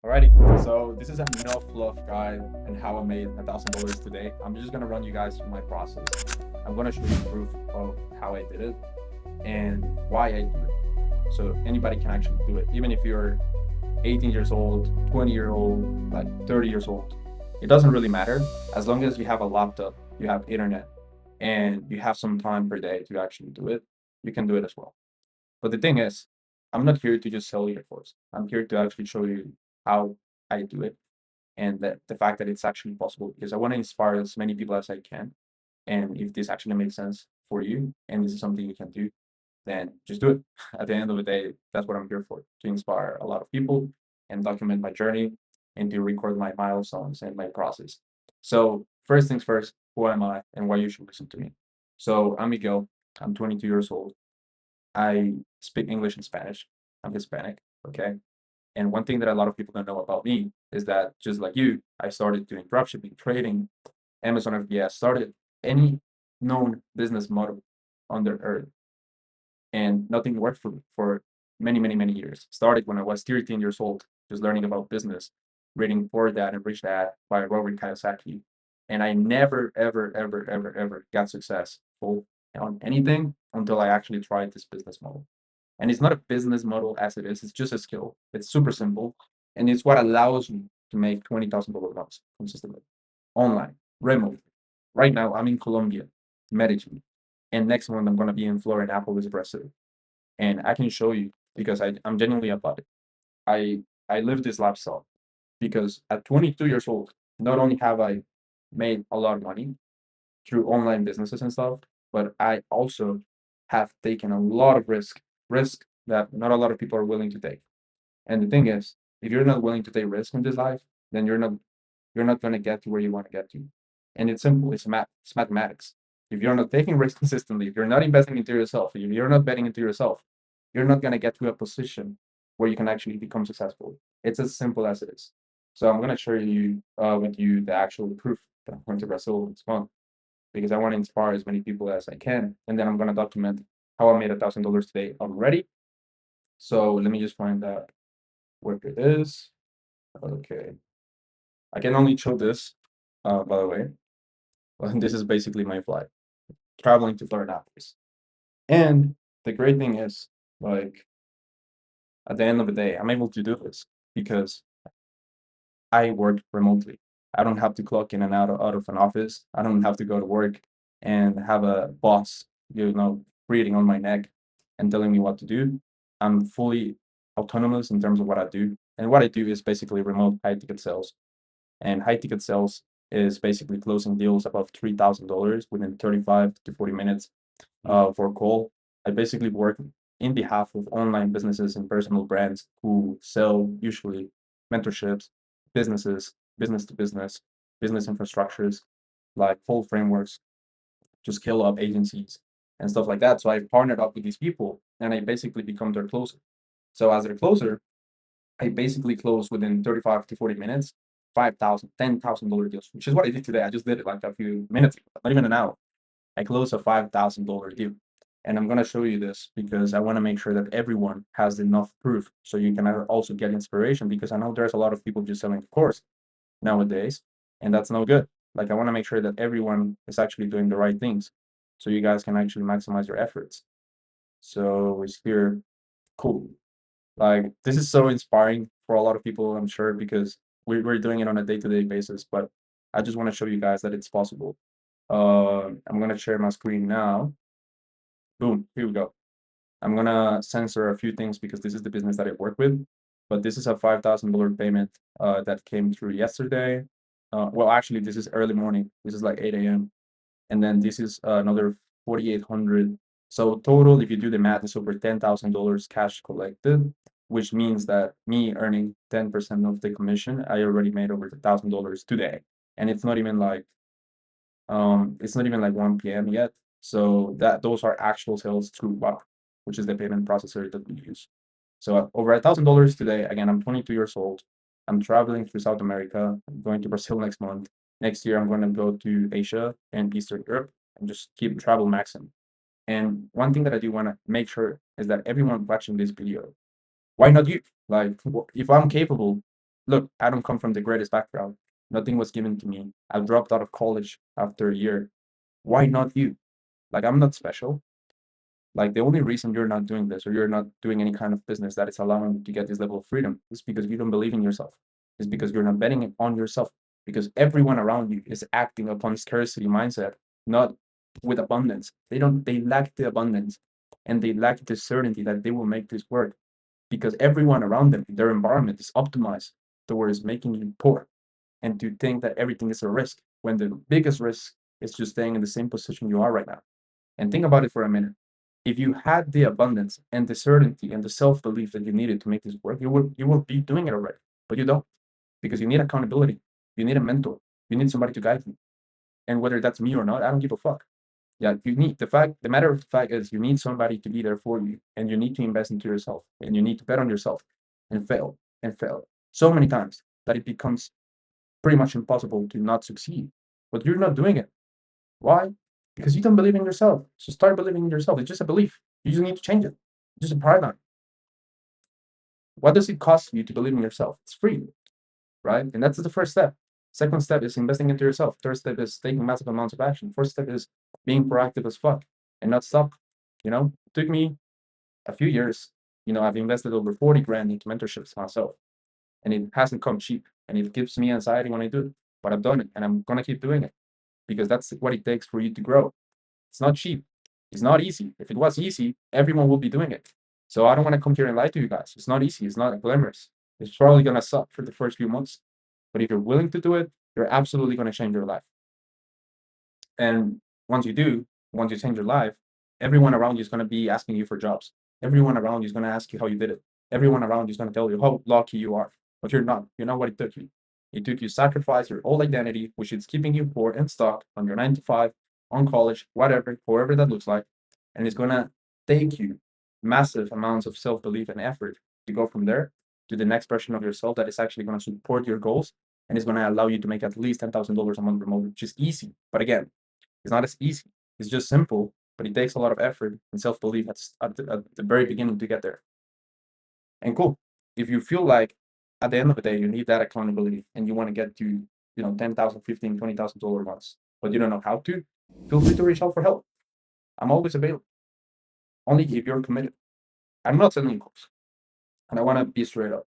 Alrighty, so this is a no fluff guide and how I made $1,000 today. I'm just gonna run you guys through my process. I'm gonna show you proof of how I did it and why I do it. So anybody can actually do it, even if you're 18 years old, 20-year-old, like 30 years old. It doesn't really matter as long as you have a laptop, you have internet, and you have some time per day to actually do it. You can do it as well. But the thing is, I'm not here to just sell you the course. I'm here to actually show you how I do it and the fact that it's actually possible because I want to inspire as many people as I can. And if this actually makes sense for you and this is something you can do, then just do it. At the end of the day, that's what I'm here for, to inspire a lot of people and document my journey and to record my milestones and my process. So first things first, who am I and why you should listen to me? So I'm Miguel. I'm 22 years old. I speak English and Spanish. I'm Hispanic, okay? And one thing that a lot of people don't know about me is that just like you, I started doing dropshipping, trading, Amazon FBA, started any known business model on the earth, and nothing worked for me for many, many, many years. Started when I was 13 years old, just learning about business, reading Poor Dad and Rich Dad by Robert Kiyosaki. And I never, ever, ever, ever, ever got successful on anything until I actually tried this business model. And it's not a business model as it is, it's just a skill. It's super simple. And it's what allows me to make $20,000 months consistently, online, remotely. Right now, I'm in Colombia, Medellin. And next month, I'm going to be in Florianopolis, Brazil. And I can show you because I'm genuinely about it. I live this lifestyle because at 22 years old, not only have I made a lot of money through online businesses and stuff, but I also have taken a lot of risk that not a lot of people are willing to take. And the thing is, if you're not willing to take risk in this life, then you're not going to get to where you want to get to. And it's simple. It's math. It's mathematics. If you're not taking risks consistently, if you're not investing into yourself, if you're not betting into yourself, you're not going to get to a position where you can actually become successful. It's as simple as it is. So I'm going to share you with you the actual proof that I'm going to Brazil this month because I want to inspire as many people as I can, and then I'm going to document how I made $1,000 today already. So let me just find out where it is. Okay, I can only show this, by the way. This is basically my flight, traveling to Florianopolis. And the great thing is, like, at the end of the day, I'm able to do this because I work remotely. I don't have to clock in and out of an office. I don't have to go to work and have a boss, breathing on my neck and telling me what to do. I'm fully autonomous in terms of what I do. And what I do is basically remote high ticket sales. And high ticket sales is basically closing deals above $3,000 within 35 to 40 minutes for a call. I basically work in behalf of online businesses and personal brands who sell usually mentorships, businesses, business to business infrastructures, like full frameworks to scale up agencies and stuff like that. So I partnered up with these people and I basically become their closer. So as their closer, I basically close within 35 to 40 minutes, $10,000 deals, which is what I did today. I just did it like a few minutes ago, not even an hour. I closed a $5,000 deal. And I'm going to show you this because I want to make sure that everyone has enough proof so you can also get inspiration because I know there's a lot of people just selling the course nowadays, and that's no good. Like, I want to make sure that everyone is actually doing the right things so you guys can actually maximize your efforts. So it's here. Cool. Like, this is so inspiring for a lot of people, I'm sure, because we're doing it on a day-to-day basis, but I just want to show you guys that it's possible. I'm going to share my screen now. Boom, here we go. I'm gonna censor a few things because this is the business that I work with, but this is a $5,000 payment that came through yesterday. Well, actually, this is early morning. This is like 8 a.m. And then this is another 4,800. So total, if you do the math, it's over $10,000 cash collected, which means that me earning 10% of the commission, I already made over $1,000 today. And it's not even like 1 p.m. yet. So those are actual sales through WAP, which is the payment processor that we use. So over $1,000 today. Again, I'm 22 years old. I'm traveling through South America. I'm going to Brazil next month. Next year, I'm going to go to Asia and Eastern Europe and just keep travel maxing. And one thing that I do want to make sure is that everyone watching this video, why not you? Like, if I'm capable, look, I don't come from the greatest background. Nothing was given to me. I dropped out of college after a year. Why not you? Like, I'm not special. Like, the only reason you're not doing this or you're not doing any kind of business that is allowing you to get this level of freedom is because you don't believe in yourself. It's because you're not betting on yourself. Because everyone around you is acting upon scarcity mindset, not with abundance. They lack the abundance and they lack the certainty that they will make this work because everyone around them, their environment is optimized towards making you poor and to think that everything is a risk when the biggest risk is just staying in the same position you are right now. And think about it for a minute. If you had the abundance and the certainty and the self-belief that you needed to make this work, you will be doing it already. But you don't, because you need accountability, you need a mentor, you need somebody to guide you. And whether that's me or not, I don't give a fuck. Yeah, you need the matter of the fact is you need somebody to be there for you, and you need to invest into yourself, and you need to bet on yourself and fail so many times that it becomes pretty much impossible to not succeed. But you're not doing it. Why? Because you don't believe in yourself. So start believing in yourself. It's just a belief. You just need to change it. It's just a paradigm. What does it cost you to believe in yourself? It's free, right? And that's the first step. Second step is investing into yourself. Third step is taking massive amounts of action. Fourth step is being proactive as fuck and not stop. It took me a few years. I've invested over 40 grand into mentorships myself, and it hasn't come cheap. And it gives me anxiety when I do it, but I've done it, and I'm gonna keep doing it because that's what it takes for you to grow. It's not cheap. It's not easy. If it was easy, everyone would be doing it. So I don't want to come here and lie to you guys. It's not easy. It's not glamorous. It's probably gonna suck for the first few months. But if you're willing to do it, you're absolutely gonna change your life. And once you do, once you change your life, everyone around you is gonna be asking you for jobs. Everyone around you is gonna ask you how you did it. Everyone around you is gonna tell you how lucky you are. But you're not. You know what it took you. It took you sacrifice your old identity, which is keeping you poor and stuck on your 9 to 5, on college, whatever, however that looks like. And it's gonna take you massive amounts of self-belief and effort to go from there to the next version of yourself that is actually gonna support your goals and is gonna allow you to make at least $10,000 a month remote, which is easy. But again, it's not as easy. It's just simple, but it takes a lot of effort and self-belief at the very beginning to get there. And cool. If you feel like at the end of the day you need that accountability and you want to get to, 10,000, 15, $20,000 months, but you don't know how to, feel free to reach out for help. I'm always available. Only if you're committed. I'm not selling course. And I want to be straight up.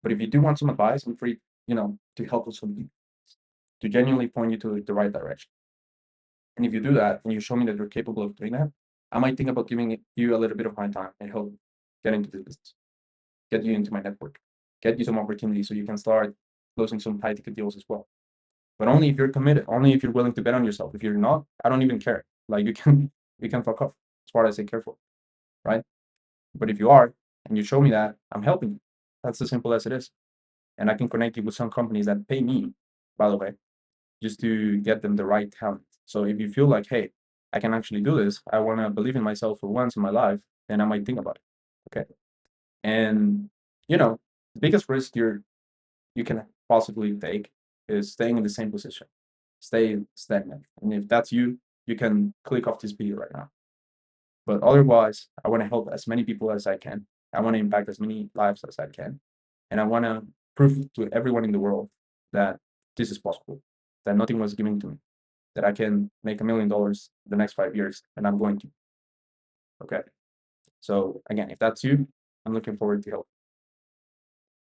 But if you do want some advice, I'm free, to help with something, to genuinely point you to the right direction. And if you do that and you show me that you're capable of doing that, I might think about giving you a little bit of my time and help get into this business, get you into my network, get you some opportunities so you can start closing some high ticket deals as well. But only if you're committed, only if you're willing to bet on yourself. If you're not, I don't even care. Like you can fuck off as far as I care for, right? But if you are and you show me that, I'm helping you. That's as simple as it is. And I can connect you with some companies that pay me, by the way, just to get them the right talent. So if you feel like, hey, I can actually do this, I want to believe in myself for once in my life, then I might think about it. Okay. And the biggest risk you can possibly take is staying in the same position, stay stagnant. And if that's you, you can click off this video right now. But otherwise, I want to help as many people as I can. I want to impact as many lives as I can. And I want to prove to everyone in the world that this is possible, that nothing was given to me, that I can make $1 million the next 5 years, and I'm going to. Okay. So again, if that's you, I'm looking forward to help.